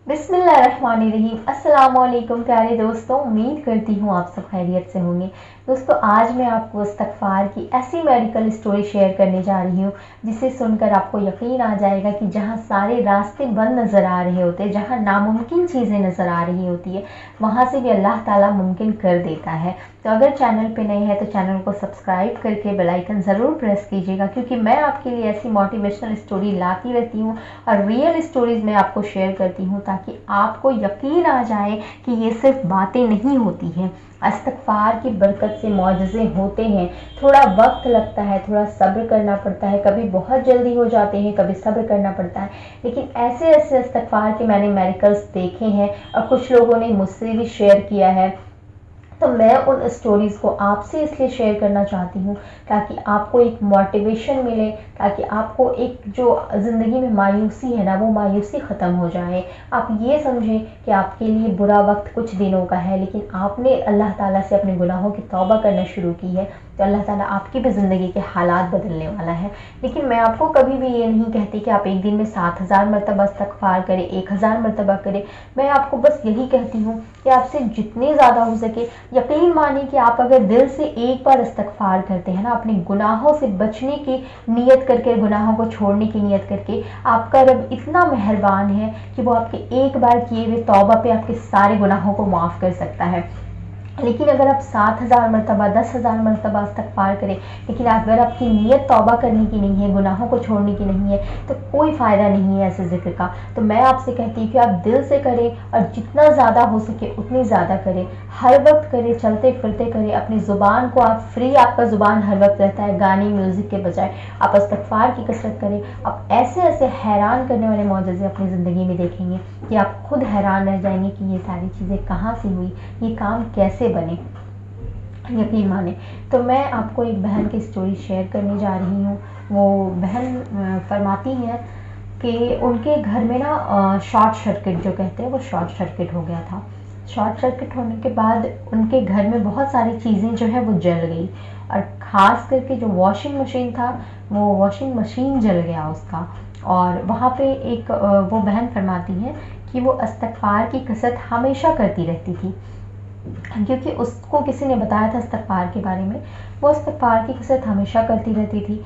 बिस्मिल्लाहिर्रहमानिर्रहीम। अस्सलाम वालेकुम प्यारे दोस्तों, उम्मीद करती हूँ आप सब खैरियत से होंगे। दोस्तों, आज मैं आपको इस्तग़फ़ार की ऐसी मेडिकल स्टोरी शेयर करने जा रही हूँ जिसे सुनकर आपको यकीन आ जाएगा कि जहाँ सारे रास्ते बंद नज़र आ रहे होते हैं, जहाँ नामुमकिन चीज़ें नज़र आ रही होती है, वहाँ से भी अल्लाह ताला मुमकिन कर देता है। तो अगर चैनल पे नए हैं तो चैनल को सब्सक्राइब करके बेल आइकन ज़रूर प्रेस कीजिएगा, क्योंकि मैं आपके लिए ऐसी मोटिवेशनल स्टोरी लाती रहती हूँ और रियल स्टोरीज़ मैं आपको शेयर करती हूँ ताकि आपको यकीन आ जाए कि ये सिर्फ बातें नहीं होती हैं। इस्तग़फ़ार की बरकत से मौजज़े होते हैं। थोड़ा वक्त लगता है, थोड़ा सब्र करना पड़ता है, कभी बहुत जल्दी हो जाते हैं, कभी सब्र करना पड़ता है, लेकिन ऐसे ऐसे इस्तग़फ़ार के मैंने मेरिकल्स देखे हैं और कुछ लोगों ने मुझसे भी शेयर किया है। तो मैं उन स्टोरीज़ को आपसे इसलिए शेयर करना चाहती हूँ ताकि आपको एक मोटिवेशन मिले, ताकि आपको एक जो ज़िंदगी में मायूसी है ना, वो मायूसी ख़त्म हो जाए। आप ये समझें कि आपके लिए बुरा वक्त कुछ दिनों का है, लेकिन आपने अल्लाह ताला से अपने गुनाहों की तौबा करना शुरू की है तो अल्लाह ताला आपकी भी ज़िंदगी के हालात बदलने वाला है। लेकिन मैं आपको कभी भी ये नहीं कहती कि आप एक दिन में 7000 मरतबा इस्तग़फ़ार करें, 1000 मरतबा करें। मैं आपको बस यही कहती हूँ कि आपसे जितने ज़्यादा हो सके, यकीन मानिए कि आप अगर दिल से एक बार इस्तग़फ़ार करते हैं ना, अपने गुनाहों से बचने की नीयत करके, गुनाहों को छोड़ने की नीयत करके, आपका रब इतना मेहरबान है कि वो आपके एक बार किए हुए तौबा पे आपके सारे गुनाहों को माफ़ कर सकता है। लेकिन अगर आप 7000 मरतबा, 10,000 मरतबा इस्तग़फ़ार करें, लेकिन अगर आपकी नीयत तौबा करने की नहीं है, गुनाहों को छोड़ने की नहीं है, तो कोई फ़ायदा नहीं है ऐसे ज़िक्र का। तो मैं आपसे कहती हूँ कि आप दिल से करें और जितना ज़्यादा हो सके उतनी ज़्यादा करें, हर वक्त करें, चलते फिरते करें। अपनी ज़ुबान को आप फ्री, आपका ज़ुबान हर वक्त रहता है, गाने म्यूज़िक के बजाय आप इस्तग़फ़ार की कसरत करें। आप ऐसे ऐसे हैरान करने वाले मौजज़े अपनी ज़िंदगी में देखेंगे कि आप खुद हैरान रह जाएंगे कि ये सारी चीज़ें कहाँ से हुई, ये काम कैसे बने, यकीन माने। तो मैं आपको एक बहन की स्टोरी शेयर करने जा रही हूँ। वो बहन फरमाती है कि उनके घर में ना शॉर्ट सर्किट जो कहते हैं, वो शॉर्ट सर्किट हो गया था। शॉर्ट सर्किट होने के बाद उनके घर में बहुत सारी चीज़ें जो है वो जल गई, और ख़ास करके जो वॉशिंग मशीन था, वो वॉशिंग मशीन जल गया उसका। और वहाँ पे एक वो बहन फरमाती है कि वो इस्तग़फ़ार की कसरत हमेशा करती रहती थी, क्योंकि उसको किसी ने बताया था इस्तग़फ़ार के बारे में। वो इस्तग़फ़ार की कसरत हमेशा करती रहती थी।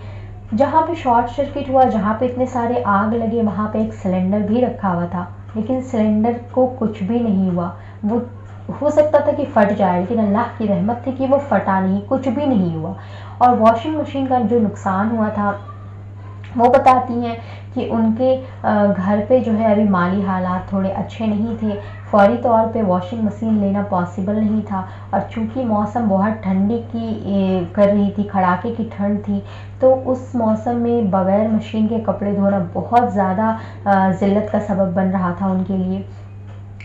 जहाँ पे शॉर्ट सर्किट हुआ, जहाँ पे इतने सारे आग लगे, वहाँ पे एक सिलेंडर भी रखा हुआ था, लेकिन सिलेंडर को कुछ भी नहीं हुआ। वो हो सकता था कि फट जाए, लेकिन अल्लाह की रहमत थी कि वो फटा नहीं, कुछ भी नहीं हुआ। और वॉशिंग मशीन का जो नुकसान हुआ था, वो बताती हैं कि उनके घर पे जो है अभी माली हालात थोड़े अच्छे नहीं थे, फौरी तौर पे वॉशिंग मशीन लेना पॉसिबल नहीं था। और चूँकि मौसम बहुत ठंडी की कर रही थी, कड़ाके की ठंड थी, तो उस मौसम में बग़ैर मशीन के कपड़े धोना बहुत ज़्यादा ज़िल्लत का सबब बन रहा था उनके लिए।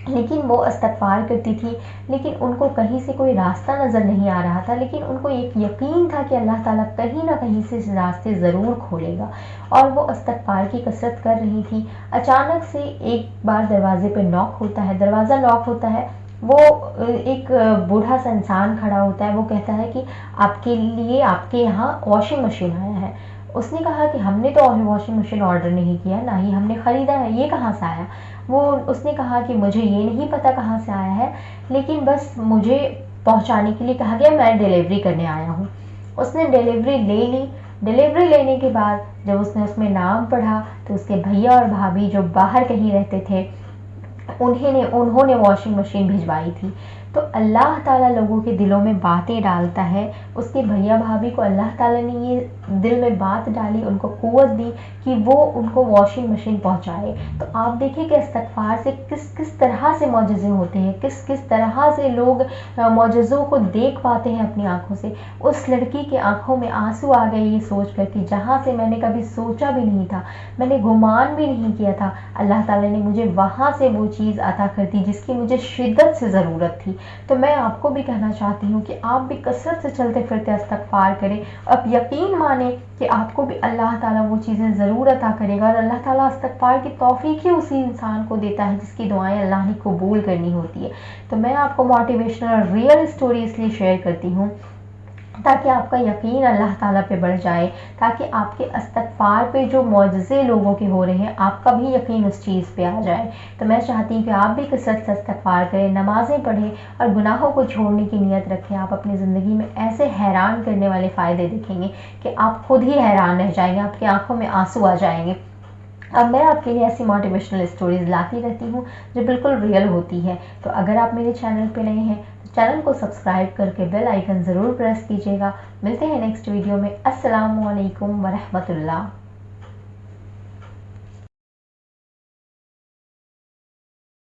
लेकिन वो इस्तग़फ़ार करती थी, लेकिन उनको कहीं से कोई रास्ता नज़र नहीं आ रहा था, लेकिन उनको एक यकीन था कि अल्लाह ताला कहीं ना कहीं से इस रास्ते ज़रूर खोलेगा। और वो इस्तग़फ़ार की कसरत कर रही थी। अचानक से एक बार दरवाज़े पे नॉक होता है, दरवाज़ा लॉक होता है। वो एक बूढ़ा सा इंसान खड़ा होता है। वो कहता है कि आपके लिए, आपके यहाँ वॉशिंग मशीन आया है। उसने कहा कि हमने तो वॉशिंग मशीन ऑर्डर नहीं किया, ना ही हमने ख़रीदा है, ये कहाँ से आया। उसने कहा कि मुझे ये नहीं पता कहाँ से आया है, लेकिन बस मुझे पहुंचाने के लिए कहा गया, मैं डिलीवरी करने आया हूँ। उसने डिलीवरी ले ली। डिलीवरी लेने के बाद जब उसने उसमें नाम पढ़ा तो उसके भैया और भाभी जो बाहर कहीं रहते थे, उन्होंने वॉशिंग मशीन भिजवाई थी। तो अल्लाह ताला लोगों के दिलों में बातें डालता है। उसके भैया भाभी को अल्लाह ताला ने ये दिल में बात डाली, उनको क़ुव्वत दी कि वो उनको वॉशिंग मशीन पहुंचाए। तो आप देखिए कि इस्तग़फ़ार से किस किस तरह से मौजज़े होते हैं, किस किस तरह से लोग मौजज़ों को देख पाते हैं अपनी आँखों से। उस लड़की के आँखों में आंसू आ गए ये सोच कर कि जहाँ से मैंने कभी सोचा भी नहीं था, मैंने गुमान भी नहीं किया था, अल्लाह ताला ने मुझे वहाँ से वो चीज़ अता कर दी जिसकी मुझे शिद्दत से ज़रूरत थी। तो मैं आपको भी कहना चाहती हूँ कि आप भी कसरत से चलते फिरते इस्तग़फ़ार करें। अब यकीन माने कि आपको भी अल्लाह ताला वो चीज़ें ज़रूर अता करेगा। और अल्लाह ताला इस्तग़फ़ार की तौफ़ीक ही उसी इंसान को देता है जिसकी दुआएं अल्लाह ने कबूल करनी होती है। तो मैं आपको मोटिवेशनल और रियल स्टोरी इसलिए शेयर करती हूँ ताकि आपका यकीन अल्लाह ताला पे बढ़ जाए, ताकि आपके इस्तग़फ़ार पे जो मुआज़ज़े लोगों के हो रहे हैं आपका भी यकीन उस चीज़ पे आ जाए। तो मैं चाहती हूँ कि आप भी कसरत से इस्तग़फ़ार करें, नमाज़ें पढ़ें और गुनाहों को छोड़ने की नीयत रखें। आप अपनी ज़िंदगी में ऐसे हैरान करने वाले फ़ायदे देखेंगे कि आप खुद ही हैरान रह जाएंगे, आपकी आंखों में आंसू आ जाएंगे। अब मैं आपके लिए ऐसी मोटिवेशनल स्टोरीज़ लाती रहती हूँ जो बिल्कुल रियल होती है। तो अगर आप मेरे चैनल पे नए हैं तो चैनल को सब्सक्राइब करके बेल आइकन ज़रूर प्रेस कीजिएगा। मिलते हैं नेक्स्ट वीडियो में। अस्सलामु अलैकुम वरहमतुल्लाह।